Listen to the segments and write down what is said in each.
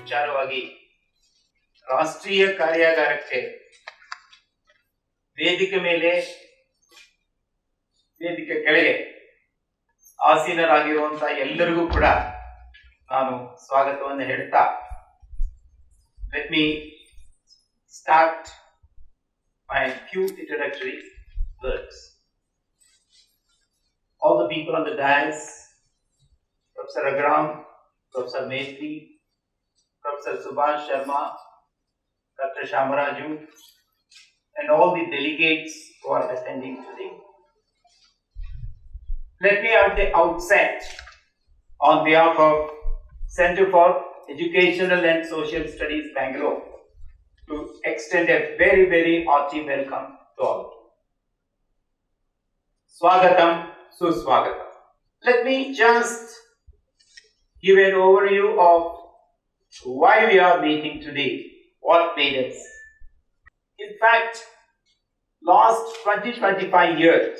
ವಿಚಾರವಾಗಿ ರಾಷ್ಟ್ರೀಯ ಕಾರ್ಯಾಗಾರಕ್ಕೆ ವೇದಿಕೆ ಮೇಲೆ ವೇದಿಕೆ ಕೆಳಗೆ ಆಸೀನರಾಗಿರುವಂತಹ ಎಲ್ಲರಿಗೂ ಕೂಡ ನಾನು ಸ್ವಾಗತವನ್ನು ಹೇಳ್ತಾ let me start my few introductory words. All the people on the dais, Professor Agram, Professor Maitri, Professor Subhash Sharma, Dr. Shamaraju, and all the delegates who are attending today. Let me at the outset, on behalf of Center for Educational and Social Studies, Bangalore, to extend a very, very hearty welcome to all. Swagatam, Suswagatam. Let me just give an overview of why we are meeting today, what made us. In fact, last 20-25 years,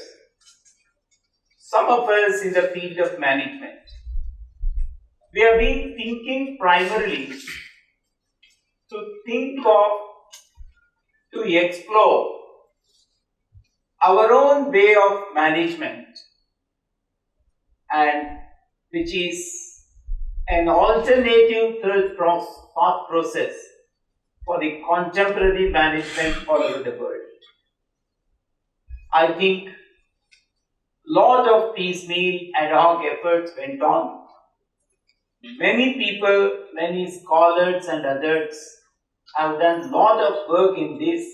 some of us in the field of management, we have been thinking primarily to explore our own way of management, and which is an alternative thought process for the contemporary management all over the world. I think lot of piecemeal ad hoc efforts went on. Many people, many scholars and others have done lot of work in this,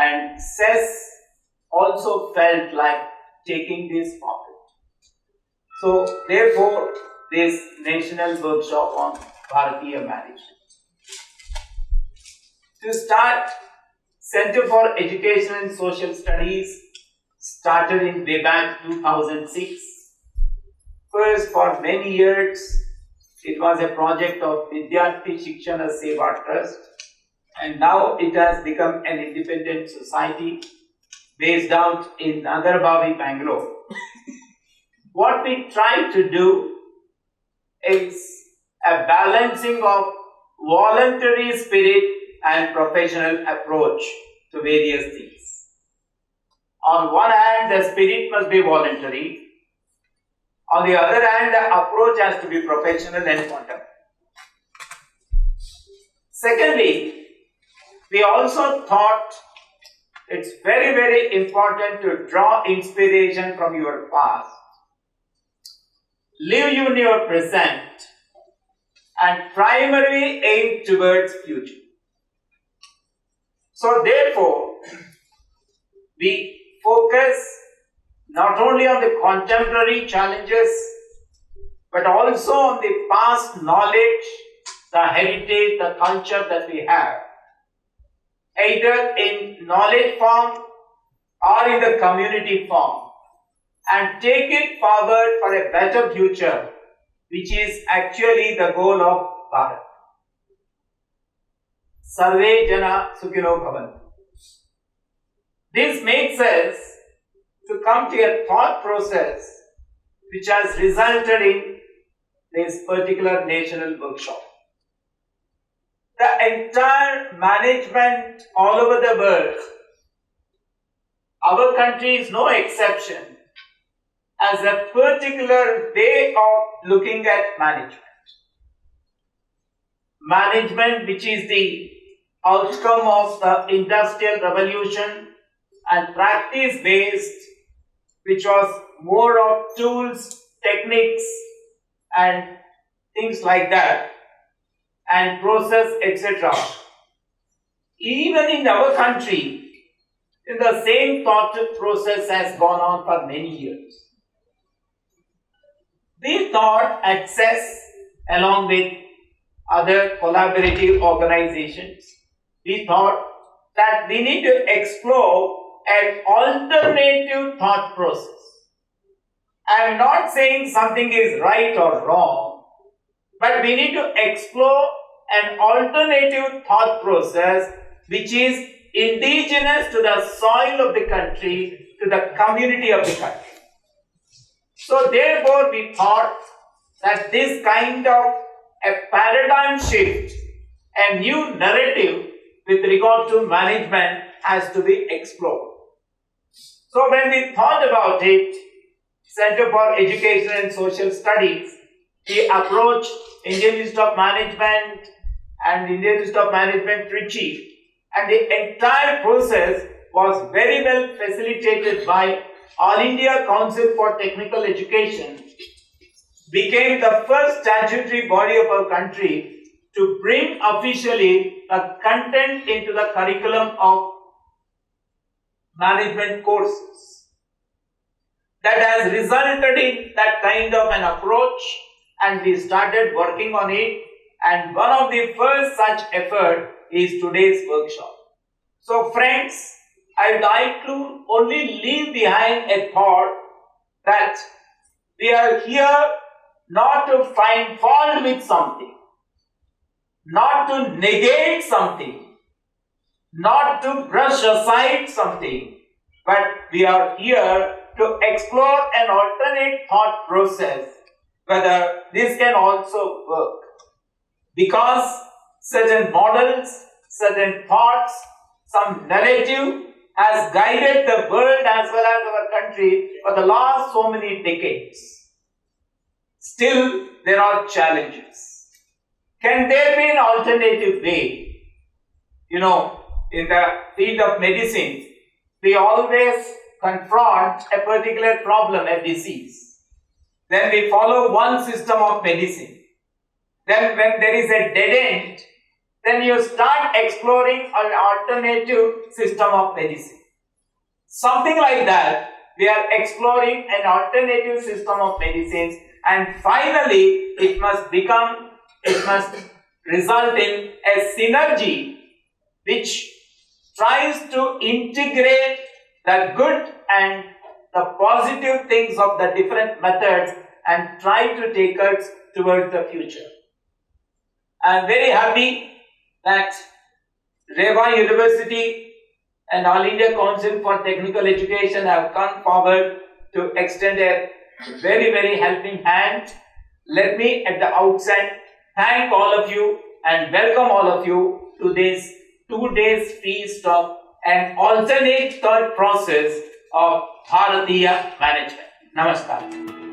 and CESS also felt like taking this forward. So therefore, this national workshop on Bharatiya management. To start, Center for Education and Social Studies started in way back 2006. First, for many years, it was a project of Vidyarthi Shikshana Seva Trust, and now it has become an independent society based out in Nagarbavi, Bangalore. What we try to do is a balancing of voluntary spirit and professional approach to various things. On one hand, the spirit must be voluntary. On the other hand, the approach has to be professional and contemporary. Secondly, we also thought it's very, very important to draw inspiration from your past, live in your present, and primarily aim towards future. So therefore, we focus not only on the contemporary challenges, but also on the past knowledge, the heritage, the culture that we have, either in knowledge form or in the community form, and take it forward for a better future, which is actually the goal of Bharat. Sarve Jana Sukhino Bhavantu. This makes us to come to a thought process which has resulted in this particular national workshop. The entire management all over the world, our country is no exception, has a particular way of looking at management. Management, which is the outcome of the Industrial Revolution, and practice based, which was more of tools, techniques, and things like that, and process, etc. Even in our country, the same thought process has gone on for many years. We thought at CESS, along with other collaborative organizations, we thought that we need to explore an alternative thought process. I am not saying something is right or wrong, but we need to explore an alternative thought process which is indigenous to the soil of the country, to the community of the country. So therefore we thought that this kind of a paradigm shift, a new narrative with regard to management has to be explored. So when we thought about it, Center for Education and Social Studies, we approached Indian Institute of Management and Indian Institute of Management Trichy, and the entire process was very well facilitated by All India Council for Technical Education, became the first statutory body of our country to bring officially a content into the curriculum of management courses. That has resulted in that kind of an approach, and we started working on it, and one of the first such effort is today's workshop. So friends, I would like to only leave behind a thought that we are here not to find fault with something, not to negate something, not to brush aside something, but we are here to explore an alternate thought process, whether this can also work. Because certain models, certain thoughts, some narrative has guided the world as well as our country for the last so many decades. Still, there are challenges. Can there be an alternative way? You know, in the field of medicine, we always confront a particular problem, a disease. Then we follow one system of medicine. Then when there is a dead end, then you start exploring an alternative system of medicine. Something like that, we are exploring an alternative system of medicines, and finally it must result in a synergy which tries to integrate the good and the positive things of the different methods and try to take us towards the future. I am very happy that Reva University and All India Council for Technical Education have come forward to extend a very, very helping hand. Let me at the outset thank all of you and welcome all of you to this 2 days feast of an alternate thought process of Bharatiya management. Namaskar.